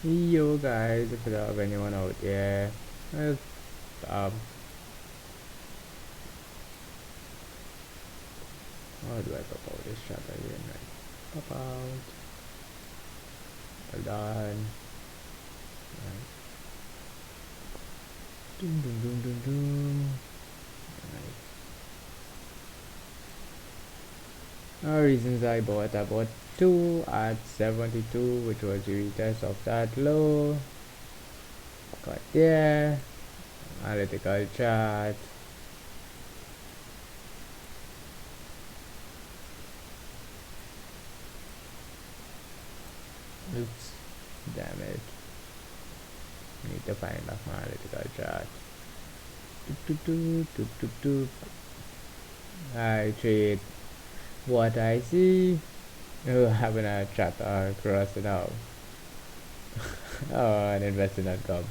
Yo guys, if you have anyone out there, uh, um, how do I pop out this chat again? Right, pop out. Hold on. Right. Doom doom doom doom doom. Right. Reasons I bought two at 72, which was the retest of that low. Got there. Analytical chart. Oops, damn it. Need to find a analytical chart. I trade what I see. Oh, having a chat across it out. Oh, and investing.com.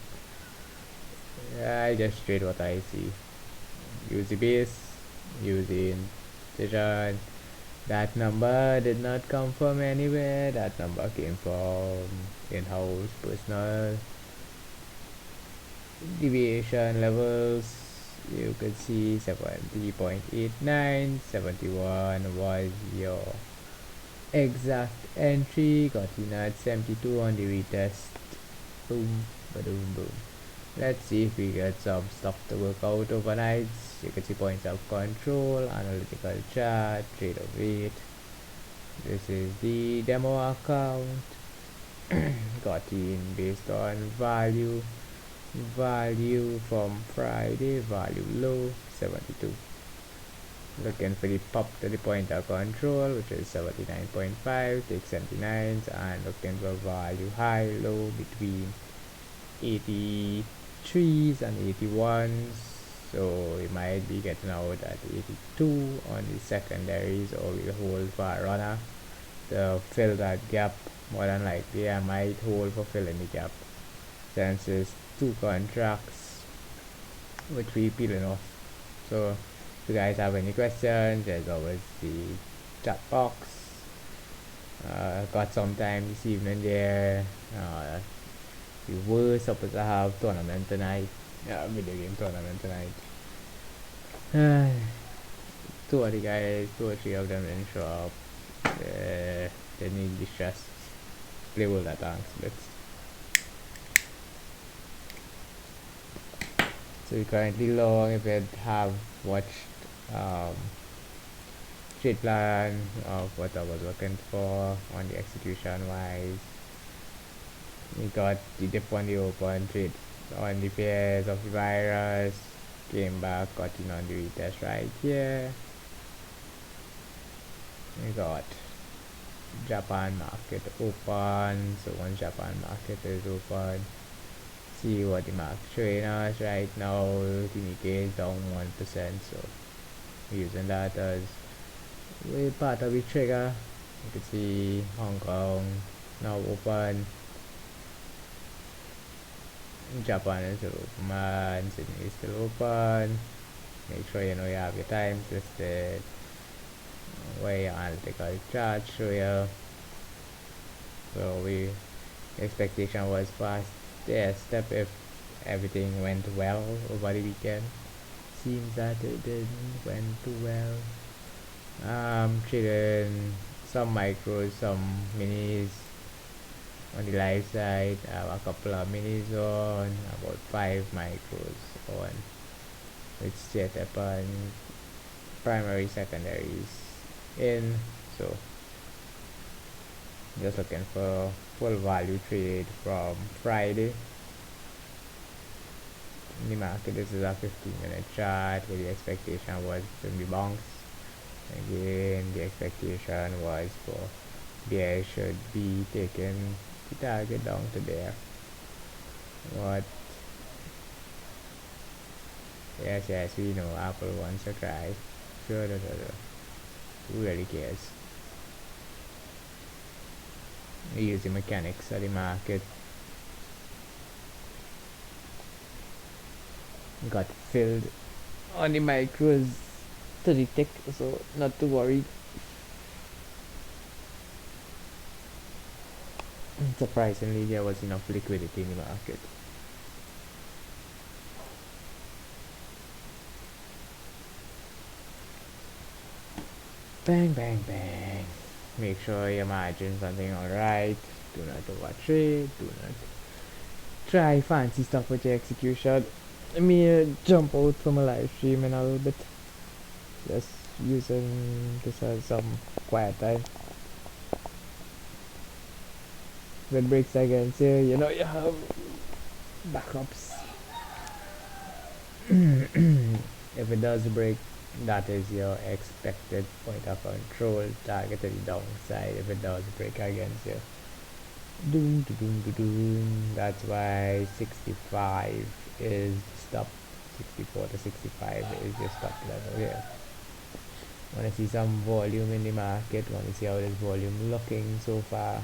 Yeah, I just trade what I see. Use the base, using decision. That number did not come from anywhere. That number came from in-house personal deviation levels. You could see 70.89, 71 was your exact entry. Got in at 72 on the retest. Boom, boom, boom. Let's see if we get some stuff to work out overnight. You can see points of control, analytical chart, trader weight. This is the demo account. Got in based on value from Friday, value low 72. Looking for the pop to the point of control, which is 79.5, take 79s, and looking for value high low between 83s and 81s. So we might be getting out at 82 on the secondaries, or we'll hold for a runner to fill that gap. More than likely I might hold for filling the gap, since it's two contracts which we peeling off. So if you guys have any questions, there's always the chat box. Got some time this evening there. We were supposed to have tournament tonight. Yeah, video game tournament tonight. Two of the guys, two or three of them didn't show up. They need the stress. Play all that tank splits. So we currently long. If you have watched trade plan of what I was looking for on the execution wise, we got the dip on the open, trade on the fears of the virus, came back, got in on the retest right here. We got Japan market open. So once Japan market is open, see what the market showing us right now. The Nikkei is down 1%, so we're using that as part of the trigger. You can see Hong Kong now open. Japan is still open, Sydney is still open. Make sure you know you have your times listed, where your analytical chart show you. So expectation was fast step if everything went well over the weekend. Seems that it didn't went too well. Trading some micros, some minis on the live side. I have a couple of minis on, about 5 micros on, which set up on primary secondaries in. So just looking for full value trade from Friday in the market. This is a 15-minute chart where the expectation was to be bounce. Again, the expectation was for bear should be taking the target down to there. What? Yes, we know Apple wants to cry. Sure. Who really cares? We use the mechanics of the market. Got filled on the micros to the tick, so not to worry. Surprisingly, there was enough liquidity in the market. Bang, bang, bang. Make sure your margins are doing alright. Do not overtrade. Do not try fancy stuff with your execution. Let me jump out from a live stream in a little bit. Just using this as some quiet time. When breaks against here, you know you have backups. If it does break, that is your expected point of control, target to the downside if it does break against you. Doom, doom, doom, doom. That's why 65 is stop. 64 to 65 is your stop level here. Want to see some volume in the market. Want to see how this volume looking so far.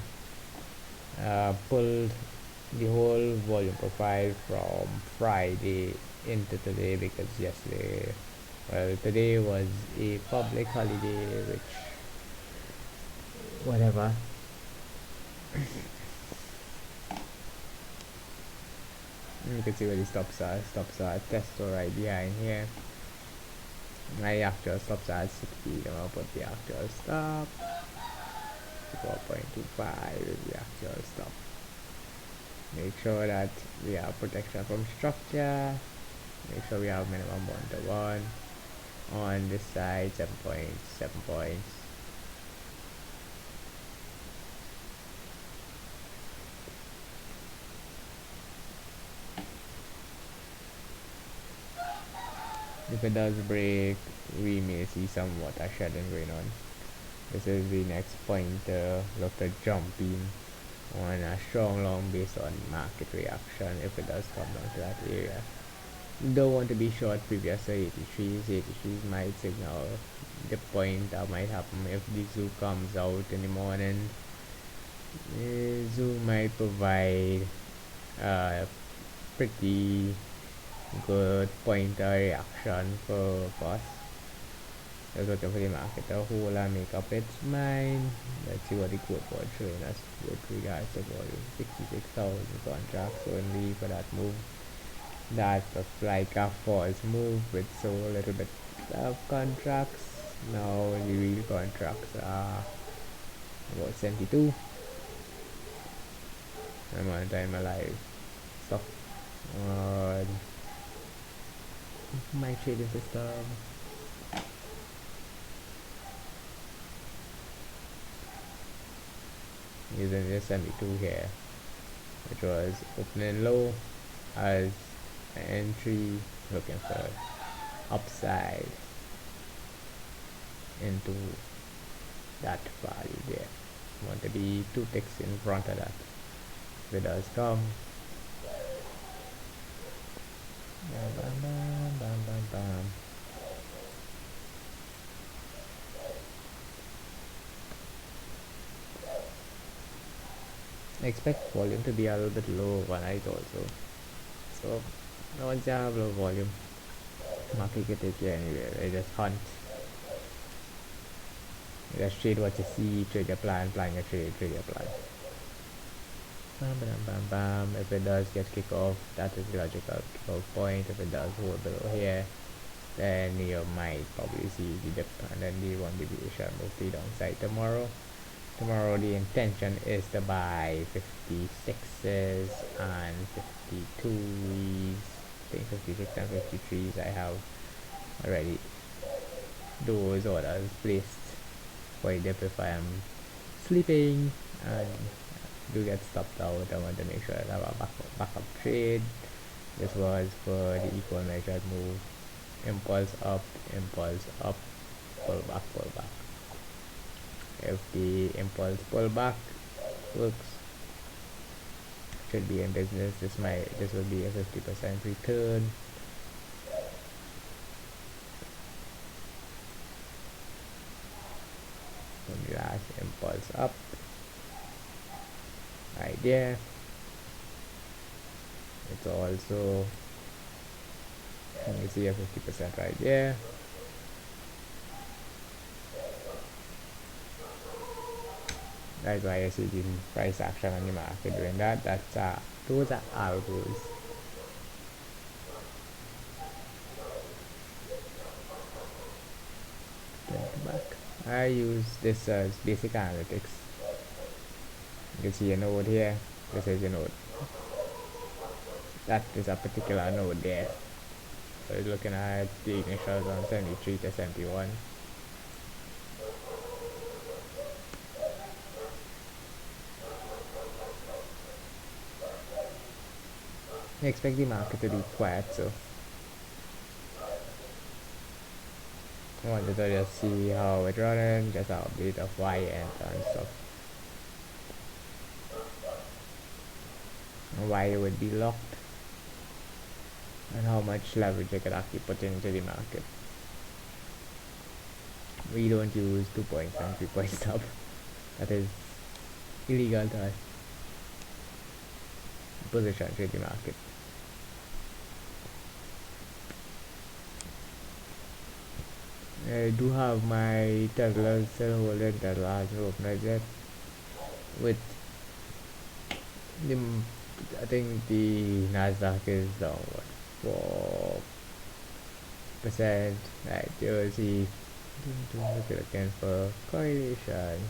Pulled the whole volume profile from Friday into today because yesterday, well, today was a public holiday, which whatever. You can see where the stops are. Stops are Testo right behind here. My actual stops are at 60. I'm gonna put the actual stop. 4.25 is the actual stop. Make sure that we have protection from structure. Make sure we have minimum 1 to 1. On this side, 7 points, 7 points. If it does break, we may see somewhat a shedding going on. This is the next point. Look at jumping on a strong long based on market reaction if it does come down to that area. You don't want to be short previous to 83s. 83s might signal the point that might happen if the zoo comes out in the morning. The zoo might provide a pretty good pointer reaction for us. Let's look for the market a whole and make up its mind. Let's see what the quote was showing us with regards to volume. 66,000 contracts only for that move. That looks like a false move with so little bit of contracts. Now the real contracts are about 72. I'm on time alive. Stop on my trading system. Using the 72 here, which was opening low as an entry, looking for upside into that value there. Want to be 2 ticks in front of that. If it does come, bam, bam, bam, bam, bam, bam. I expect volume to be a little bit low overnight also. So once you have low volume, market can take you anywhere. I just hunt. You just trade what you see, trade your plan, plan your trade, trade your plan. Bam, bam, bam, bam. If it does get kick off, that is the logical kick off point. If it does hold below here, then you might probably see the dip and then the one deviation move to the downside tomorrow. Tomorrow the intention is to buy 56s and 52s. I think 56 and 53s I have already those orders placed for a dip if I am sleeping and do get stopped out. I want to make sure I have a backup trade. This was for the equal measured move. Impulse up, pull back, pull back. If the impulse pull back works, should be in business. This will be a 50% return. From the last impulse up, right there. It's also You can see a 50% right there. That's why I see the price action on the market doing that. Those are algos. Back. I use this as basic analytics. You can see a node here. This is a node. That is a particular node there. So it's looking at the initials on 73 to 71. I expect the market to be quiet, so I wanted to just see how it's running, just a bit of YN and stuff. And why it would be locked, and how much leverage I could actually put into the market. We don't use 2 points and 3 point stop. That is illegal to us. Position trade the market. I do have my Tesla still holding. Tesla hasn't opened yet. With the, I think the Nasdaq is down what 4%. Right, you'll see. Looking for correlation.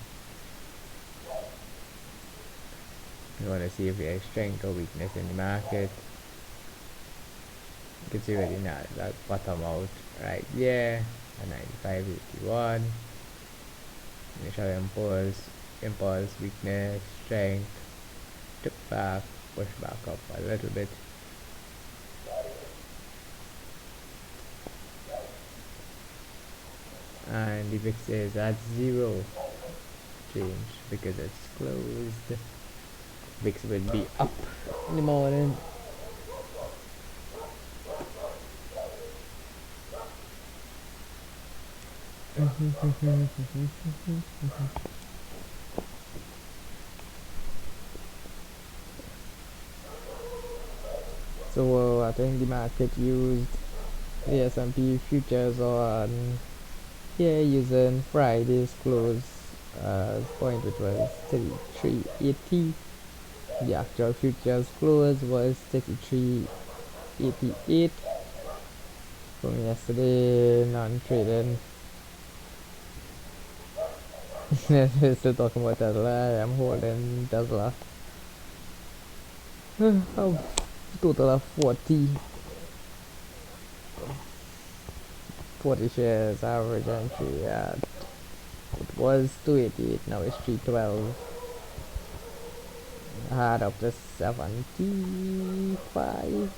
You want to see if there's strength or weakness in the market. You can see where the Nasdaq bottom out right there at 95.81. Initial impulse, weakness, strength, took back, push back up a little bit. And the VIX is at 0 change because it's closed. VIX will be up in the morning. So I think the market used the S&P futures on here using Friday's close point, which was 33.80. The actual futures close was 33.88 from yesterday. Non-trading. We're still talking about Tesla. I am holding Tesla. Total of 40 shares, average entry at, it was 288, now it's 312. I had up to 75.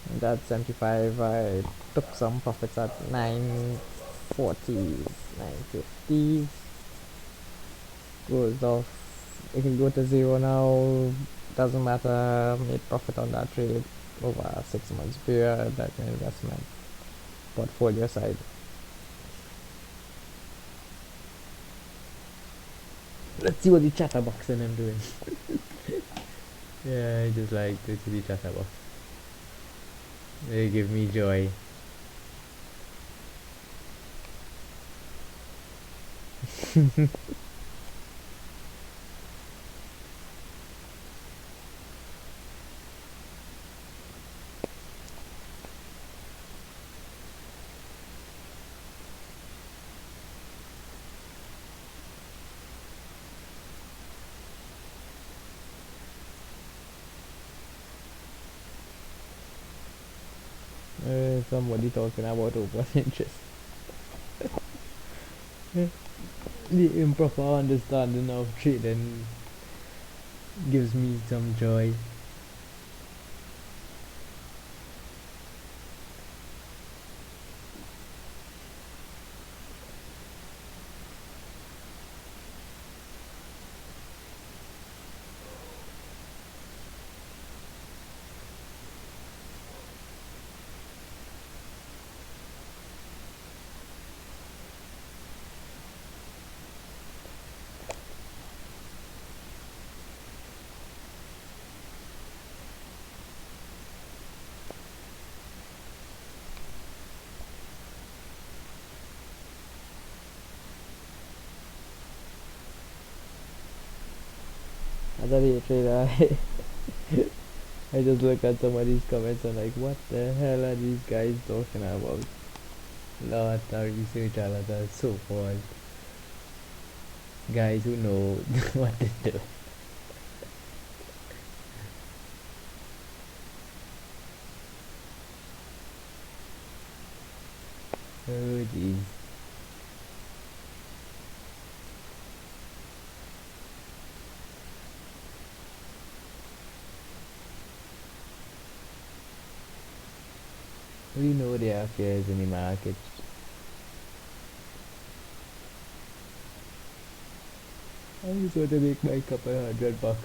And that 75, I took some profits at 940s, 950s. Goes off. It can go to 0 now. Doesn't matter. Made profit on that trade over a 6 months period. That's an investment portfolio side. Let's see what the chatterbox and I'm doing. Yeah, I just like to see the chatterbox. They give me joy. Somebody talking about open interest. The improper understanding of trading gives me some joy. As a day trader, I just look at some of these comments and like, what the hell are these guys talking about? Lot of research analysts are so-called guys who know what to do. Oh jeez. We know there are fears in the market. I just want to make my couple $100.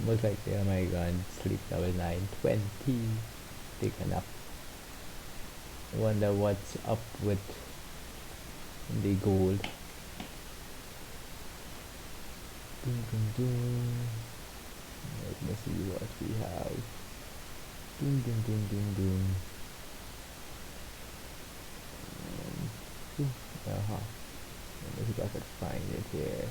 Most likely I might go and sleep level 920. Take a nap. Wonder what's up with the gold. Dun, dun, dun. Let me see what we have. Dun, dun, dun, dun, dun. Uh-huh. Let me see if I could find it here.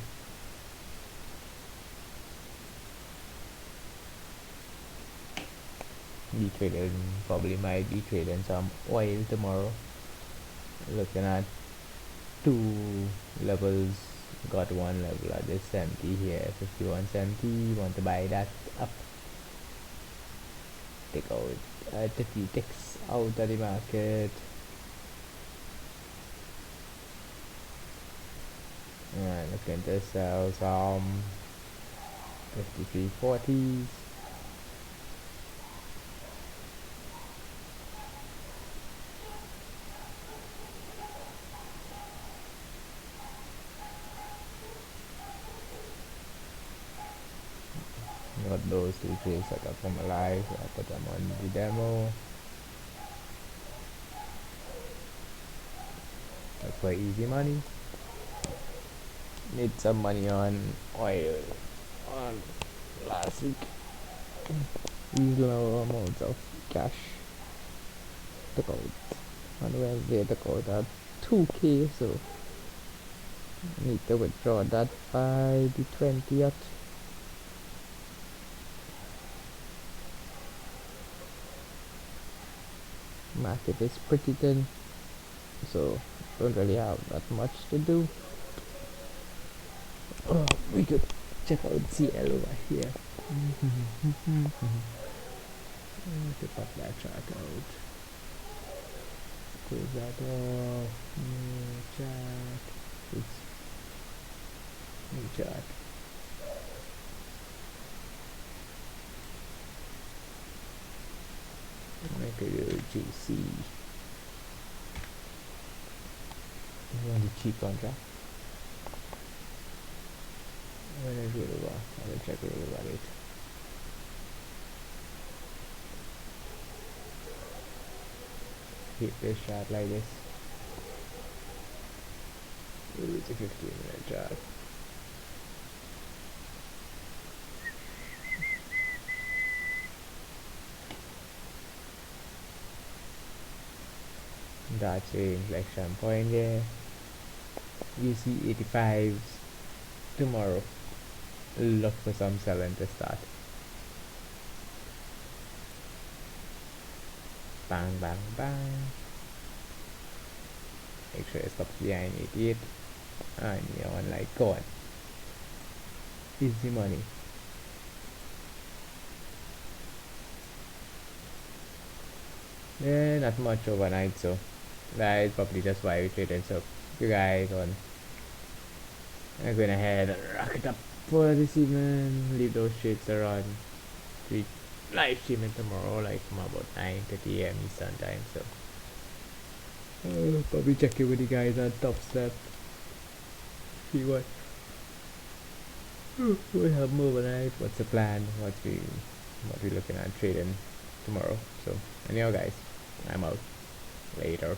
Be trading, probably might be trading some oil tomorrow. Looking at two levels. Got one level at this 70 here, 51.70. Want to buy that up. Take out the few ticks out of the market. And looking to sell some 53.40s. Got those two trades I got from alive. I put them on the demo. Look for easy money. Made some money on oil on last week. Reasonable amounts of cash. Took out on Wednesday. Took out at 2k, so need to withdraw that by the 20th. Market is pretty thin, so don't really have that much to do. Oh, we could check out CL over here. To pop that chart out. Close that off. New chart. Oops. New chart. Make a GC. On the cheap contract. When is it over? I will check it over it. Hit this chart like this. It's a 15-minute chart. That's a inflection point there. You see 85s tomorrow. Look for some selling to start. Bang, bang, bang. Make sure it stops behind 88. And you're on like going. Easy money. Yeah, not much overnight, so that is probably just why we traded. So you guys on, I'm going ahead and rock it up for this evening. Leave those shits around. We live streaming tomorrow, like from about 9:30 AM Eastern time. So probably check in with the guys on Top Step. See what we have more overnight. What's the plan? What we looking at trading tomorrow. So anyhow, guys, I'm out. Later.